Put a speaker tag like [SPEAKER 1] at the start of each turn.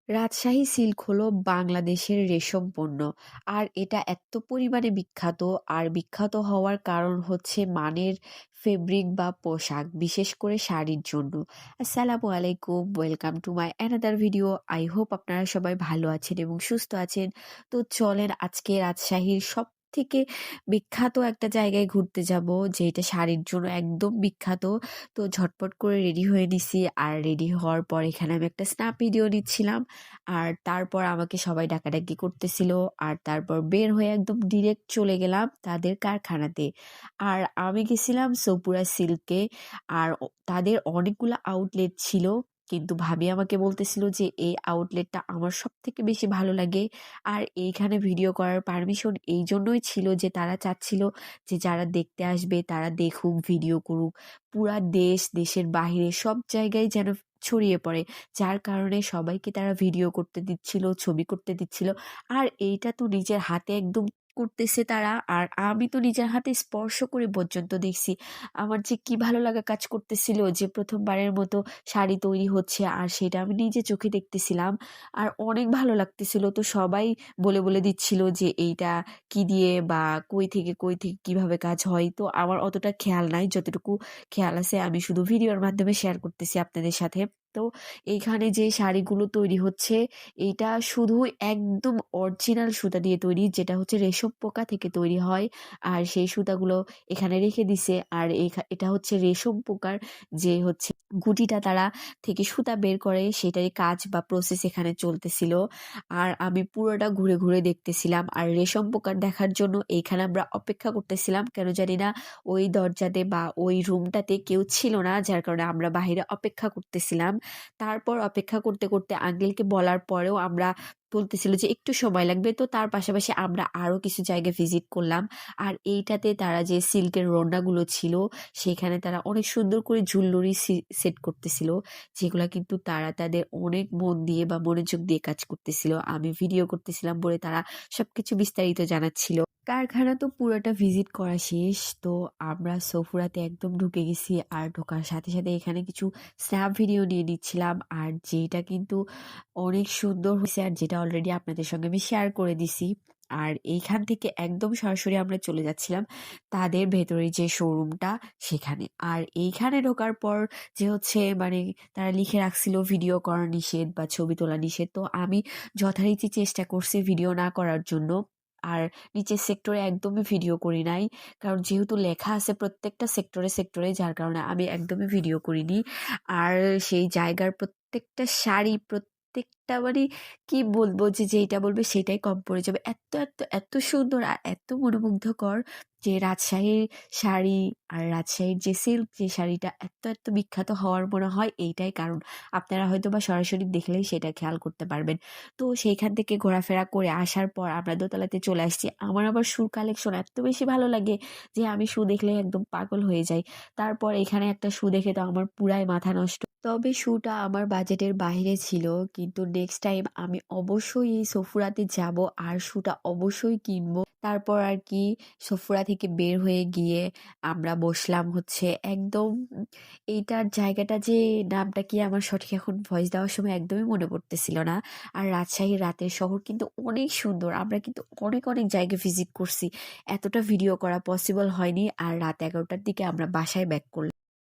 [SPEAKER 1] Rajshahi silk হলো বাংলাদেশের রেশম পণ্য। আর এটা এত পরিমাণে বিখ্যাত, আর বিখ্যাত হওয়ার কারণ হচ্ছে মানের ফেব্রিক বা পোশাক, বিশেষ করে শাড়ির জন্য। আসসালামু আলাইকুম, welcome to my another video. I hope আপনারা সবাই ভালো আছেন এবং সুস্থ আছেন। তো চলেন আজকে রাজশাহীর সব থেকে বিখ্যাত একটা জায়গায় ঘুরতে যাব, যেটা শাড়ির জন্য একদম বিখ্যাত। তো ঝটপট করে রেডি হয়ে নিছি, আর রেডি হওয়ার পর এখানে আমি একটা স্ন্যাপ ভিডিও নিচ্ছিলাম। আর তারপর আমাকে সবাই ডাকাডাকি করতেছিল। আর তারপর বের হয়ে একদম ডিরেক্ট চলে গেলাম তাদের কারখানাতে। আর আমি গেছিলাম সোপুরা সিল্কে। আর তাদের অনেকগুলো আউটলেট ছিল, কিন্তু ভাবি আমাকে বলতেছিল যে এই আউটলেটটা আমার সব থেকে বেশি ভালো লাগে। আর এইখানে ভিডিও করার পারমিশন এই জন্যই ছিল যে তারা চাচ্ছিল যে যারা দেখতে আসবে তারা দেখুক, ভিডিও করুক, পুরা দেশের বাহিরে সব জায়গায় যেন ছড়িয়ে পড়ে। যার কারণে সবাইকে তারা ভিডিও করতে দিচ্ছিল, ছবি করতে দিচ্ছিল। আর এইটা তো নিজের হাতে একদম করতেছে তারা, আর আমি তো নিজের হাতে স্পর্শ করে পর্যন্ত দেখছি। আমার যে কি ভালো লাগা কাজ করতেছিল যে প্রথমবারের মতো শাড়ি তৈরি হচ্ছে, আর সেটা আমি নিজে চোখে দেখতেছিলাম। আর অনেক ভালো লাগতেছিল। তো সবাই বলে বলে দিচ্ছিল যে এইটা কি দিয়ে বা কই থেকে কিভাবে কাজ হয়। তো আমার অতটা খেয়াল নাই, যতটুকু খেয়াল আছে আমি শুধু ভিডিওর মাধ্যমে শেয়ার করতেছি আপনাদের সাথে। তো এইখানে যে শাড়িগুলো তৈরি হচ্ছে, এটা শুধু একদম অরিজিনাল সুতা দিয়ে তৈরি, যেটা হচ্ছে রেশম পোকা থেকে তৈরি হয়। আর সেই সুতাগুলো এখানে রেখে দিছে। আর এটা হচ্ছে রেশম পোকার যে হচ্ছে গুটিটা তারা থেকে সুতা বের করে, সেটারই কাজ বা প্রসেস এখানে চলতেছিল। আর আমি পুরোটা ঘুরে ঘুরে দেখতেছিলাম। আর রেশম পোকার দেখার জন্য এইখানে আমরা অপেক্ষা করতেছিলাম, কেন জানি না ওই দরজাতে বা ওই রুমটাতে কেউ ছিল না, যার কারণে আমরা বাইরে অপেক্ষা করতেছিলাম। তারপর অপেক্ষা করতে করতে আঙ্কেলকে বলার পরেও আমরা বলতেছিল যে একটু সময় লাগবে। তো তার পাশাপাশি আমরা আরো কিছু জায়গায় ভিজিট করলাম। আর এইটাতে তারা যে সিল্কের রন্নাগুলো ছিল, সেখানে তারা অনেক সুন্দর করে ঝুলরি সেট করতেছিল, যেগুলা কিন্তু তারা তাদের অনেক মন দিয়ে বা মনোযোগ দিয়ে কাজ করতেছিল। আমি ভিডিও করতেছিলাম বলে তারা সবকিছু বিস্তারিত জানাচ্ছিল। কারখানা তো পুরোটা ভিজিট করা শেষ। তো আমরা সফুরাতে একদম ঢুকে গেছি, আর ঢোকার সাথে সাথে এখানে কিছু স্ন্যাপ ভিডিও নিয়ে নিচ্ছিলাম। আর যেটা কিন্তু অনেক সুন্দর হয়েছে, আর যেটা অলরেডি আপনাদের সঙ্গে আমি শেয়ার করে দিছি। আর এইখান থেকে একদম সরাসরি আমরা চলে যাচ্ছিলাম তাদের ভেতরে যে শোরুমটা, সেখানে। আর এইখানে ঢোকার পর যে হচ্ছে মানে তারা লিখে রাখছিল ভিডিও করা নিষেধ বা ছবি তোলা নিষেধ। তো আমি যথারীতি চেষ্টা করছি ভিডিও না করার জন্য। আর নিচের সেক্টরে একদমই ভিডিও করি নাই, কারণ যেহেতু লেখা আছে প্রত্যেকটা সেক্টরে সেক্টরে, যার কারণে আমি একদমই ভিডিও করিনি। আর সেই জায়গার প্রত্যেকটা শাড়ি, প্রত্যেকটা মানে কি বলবো, যে যেইটা বলবে সেটাই কম পড়ে যাবে। এত এত এত সুন্দর আর এত মনোমুগ্ধকর যে রাজশাহীর শাড়ি, আর রাজশাহীর যে সিল্ক যে শাড়িটা এত এত বিখ্যাত হওয়ার মনে হয় এইটাই কারণ। আপনারা হয়তো বা সরাসরি দেখলেই সেটা খেয়াল করতে পারবেন। তো সেইখান থেকে ঘোরাফেরা করে আসার পর আমরা দোতলাতে চলে আসছি। আমার আবার শুর কালেকশন এত বেশি ভালো লাগে যে আমি শু দেখলেই একদম পাগল হয়ে যাই। তারপর এখানে একটা শু দেখে তো আমার পুরাই মাথা নষ্ট। তবে শুটা আমার বাজেটের বাইরে ছিল, কিন্তু নেক্সট টাইম আমি অবশ্যই এই সফুরাতে যাব আর শুটা অবশ্যই কিনবো। তারপর আর কি সফুরা থেকে বের হয়ে গিয়ে আমরা বসলাম হচ্ছে একদম এইটার জায়গাটা, যে নামটা কি আমার সঠিক এখন ভয়েস দেওয়ার সময় একদমই মনে পড়তেছিল না। আর রাজশাহী রাতের শহর কিন্তু অনেক সুন্দর। আমরা কিন্তু অনেক অনেক জায়গায় ভিজিট করছি, এতটা ভিডিও করা পসিবল হয়নি। আর রাত 11টার দিকে আমরা বাসায় ব্যাক করলাম।